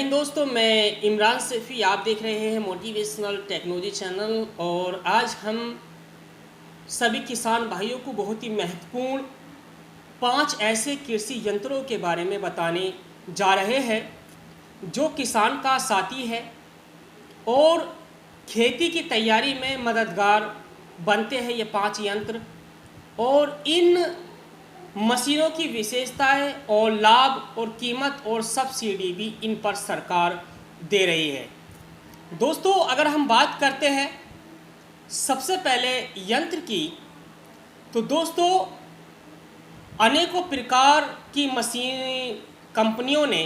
हिंद दोस्तों, मैं इमरान सैफ़ी। आप देख रहे हैं मोटिवेशनल टेक्नोलॉजी चैनल। और आज हम सभी किसान भाइयों को बहुत ही महत्वपूर्ण 5 ऐसे कृषि यंत्रों के बारे में बताने जा रहे हैं जो किसान का साथी है और खेती की तैयारी में मददगार बनते हैं। ये 5 यंत्र और इन मशीनों की विशेषताएं और लाभ और कीमत और सब्सिडी भी इन पर सरकार दे रही है। दोस्तों, अगर हम बात करते हैं सबसे पहले यंत्र की, तो दोस्तों अनेकों प्रकार की मशीन कंपनियों ने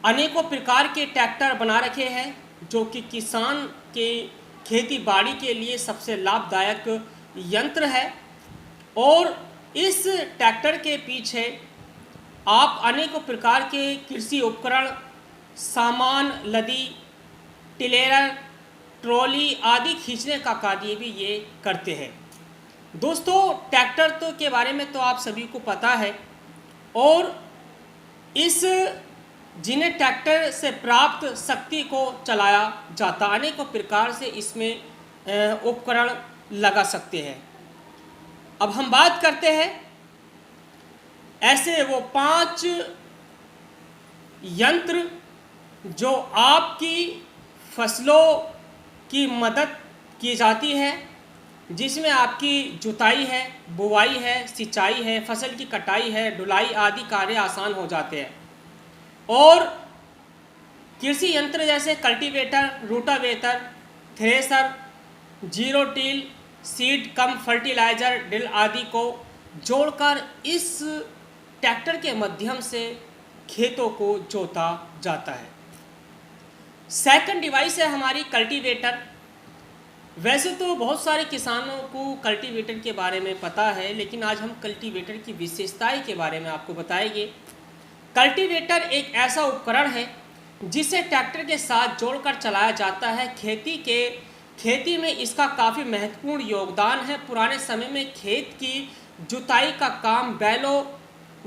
अनेकों प्रकार के ट्रैक्टर बना रखे हैं जो कि किसान के खेती बाड़ी के लिए सबसे लाभदायक यंत्र है। और इस ट्रैक्टर के पीछे आप अनेकों प्रकार के कृषि उपकरण, सामान, लदी, टिलेर, ट्रॉली आदि खींचने का कार्य भी ये करते हैं। दोस्तों, ट्रैक्टर तो के बारे में तो आप सभी को पता है। और इस जिन्हें ट्रैक्टर से प्राप्त शक्ति को चलाया जाता, अनेकों प्रकार से इसमें उपकरण लगा सकते हैं। अब हम बात करते हैं ऐसे वो 5 यंत्र जो आपकी फसलों की मदद की जाती है, जिसमें आपकी जुताई है, बुवाई है, सिंचाई है, फसल की कटाई है, ढुलाई आदि कार्य आसान हो जाते हैं। और कृषि यंत्र जैसे cultivator, rotavator, thresher, zero till, seed cum fertiliser drill आदि को जोड़कर इस ट्रैक्टर के माध्यम से खेतों को जोता जाता है। सेकंड डिवाइस है हमारी कल्टीवेटर। वैसे तो बहुत सारे किसानों को कल्टीवेटर के बारे में पता है, लेकिन आज हम कल्टीवेटर की विशेषताएं के बारे में आपको बताएंगे। कल्टीवेटर एक ऐसा उपकरण है जिसे ट्रैक्टर के साथ जोड़कर चलाया जाता है। खेती में इसका काफ़ी महत्वपूर्ण योगदान है। पुराने समय में खेत की जुताई का काम बैलों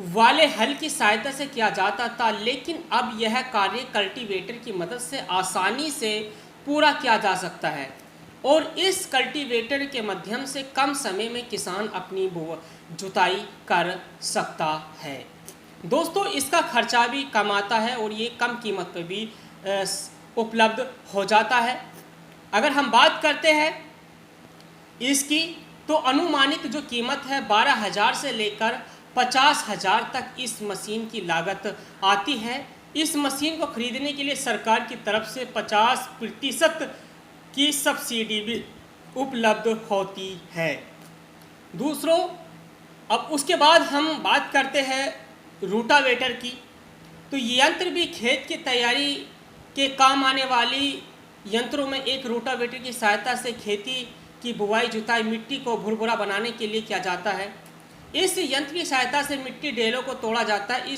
वाले हल की सहायता से किया जाता था, लेकिन अब यह कार्य कल्टीवेटर की मदद से आसानी से पूरा किया जा सकता है। और इस कल्टीवेटर के माध्यम से कम समय में किसान अपनी जुताई कर सकता है। दोस्तों, इसका खर्चा भी कम आता है और ये कम कीमत पर भी उपलब्ध हो जाता है। अगर हम बात करते हैं इसकी, तो अनुमानित जो कीमत है 12,000 से लेकर 50,000 तक इस मशीन की लागत आती है। इस मशीन को खरीदने के लिए सरकार की तरफ से 50% की सब्सिडी भी उपलब्ध होती है। दूसरों, अब उसके बाद हम बात करते हैं रोटावेटर की। तो ये यंत्र भी खेत की तैयारी के काम आने वाली यंत्रों में एक रोटावेटर की सहायता से खेती की बुवाई, जुताई, मिट्टी को भुरभुरा बनाने के लिए किया जाता है। इस यंत्र की सहायता से मिट्टी ढेलों को तोड़ा जाता है।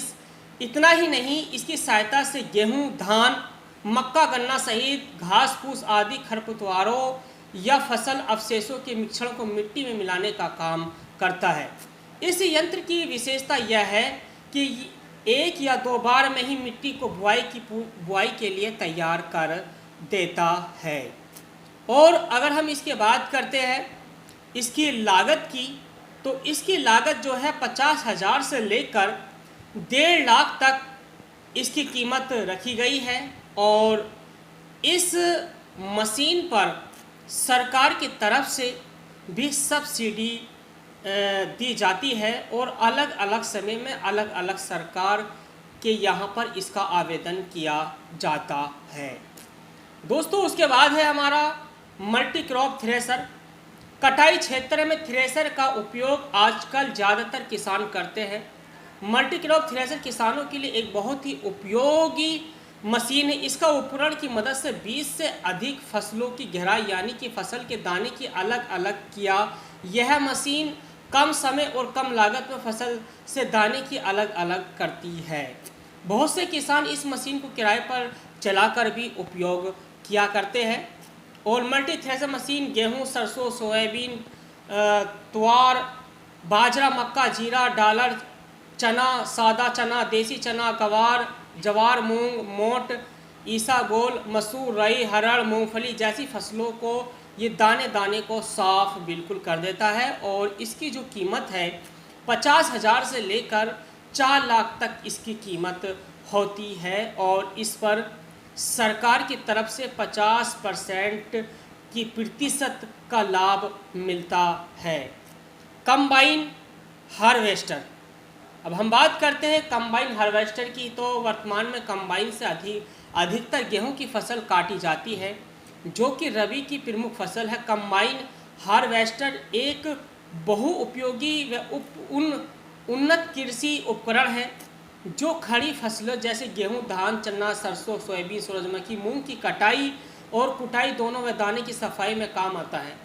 इतना ही नहीं, इसकी सहायता से गेहूं, धान, मक्का, गन्ना सहित घास फूस आदि खरपतवारों या फसल अवशेषों के मिश्रण को मिट्टी में मिलाने का काम करता है। इस यंत्र की विशेषता यह है कि 1 या 2 बार में ही मिट्टी को बुआई के लिए तैयार कर देता है। और अगर हम इसके बात करते हैं इसकी लागत की, तो इसकी लागत जो है 50,000 से लेकर 1.5 लाख तक इसकी कीमत रखी गई है। और इस मशीन पर सरकार की तरफ से भी सब्सिडी दी जाती है और अलग अलग समय में अलग अलग सरकार के यहाँ पर इसका आवेदन किया जाता है। दोस्तों, उसके बाद है हमारा मल्टी क्रॉप थ्रेसर। कटाई क्षेत्र में थ्रेसर का उपयोग आजकल ज़्यादातर किसान करते हैं। मल्टी क्रॉप थ्रेसर किसानों के लिए एक बहुत ही उपयोगी मशीन है। इसका उपकरण की मदद से 20 से अधिक फसलों की गहराई यानी कि फसल के दाने की अलग अलग किया। यह मशीन कम समय और कम लागत में फसल से दाने की अलग अलग करती है। बहुत से किसान इस मशीन को किराए पर चलाकर भी उपयोग किया करते हैं। और मल्टी थ्रेसर मशीन गेहूं, सरसों, सोयाबीन, ज्वार, बाजरा, मक्का, जीरा, डालर, चना, सादा चना, देसी चना, गवार जवार, मूंग, मोट, ईसागोल, मसूर, राई, हरड़, मूंगफली जैसी फसलों को ये दाने दाने को साफ बिल्कुल कर देता है। और इसकी जो कीमत है 50,000 से लेकर 4 लाख तक इसकी कीमत होती है। और इस पर सरकार की तरफ से 50% की प्रतिशत का लाभ मिलता है। कंबाइन हार्वेस्टर, अब हम बात करते हैं कंबाइन हार्वेस्टर की। तो वर्तमान में कंबाइन से अधिकतर गेहूं की फसल काटी जाती है, जो कि रबी की प्रमुख फसल है। कंबाइन हार्वेस्टर एक बहुउपयोगी व उन्नत कृषि उपकरण है जो खड़ी फसलों जैसे गेहूं, धान, चना, सरसों, सोयाबीन, सूरजमुखी, मूंग की कटाई और कुटाई दोनों व दाने की सफाई में काम आता है।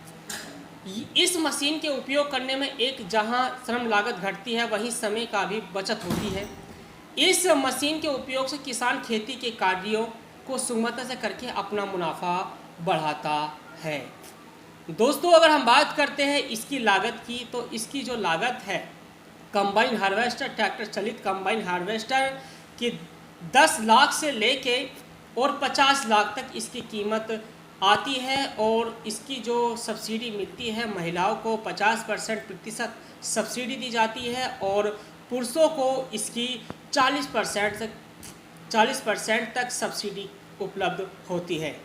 इस मशीन के उपयोग करने में एक जहां श्रम लागत घटती है, वहीं समय का भी बचत होती है। इस मशीन के उपयोग से किसान खेती के कार्यों को सुगमता से करके अपना मुनाफा बढ़ाता है। दोस्तों, अगर हम बात करते हैं इसकी लागत की, तो इसकी जो लागत है कंबाइन हार्वेस्टर, ट्रैक्टर चलित कंबाइन हार्वेस्टर की 10 लाख से लेके और 50 लाख तक इसकी कीमत आती है। और इसकी जो सब्सिडी मिलती है, महिलाओं को 50% सब्सिडी दी जाती है और पुरुषों को इसकी 40% तक सब्सिडी उपलब्ध होती है।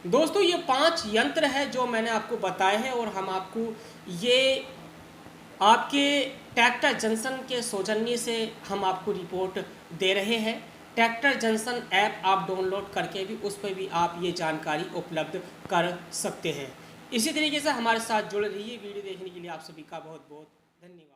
दोस्तों, ये 5 यंत्र है जो मैंने आपको बताए हैं और हम आपको ये आपके ट्रैक्टर जंक्शन के सौजन्य से हम आपको रिपोर्ट दे रहे हैं। ट्रैक्टर जंक्शन ऐप आप डाउनलोड करके भी उस पर भी आप ये जानकारी उपलब्ध कर सकते हैं। इसी तरीके से हमारे साथ जुड़े रहिए। वीडियो देखने के लिए आप सभी का बहुत बहुत धन्यवाद।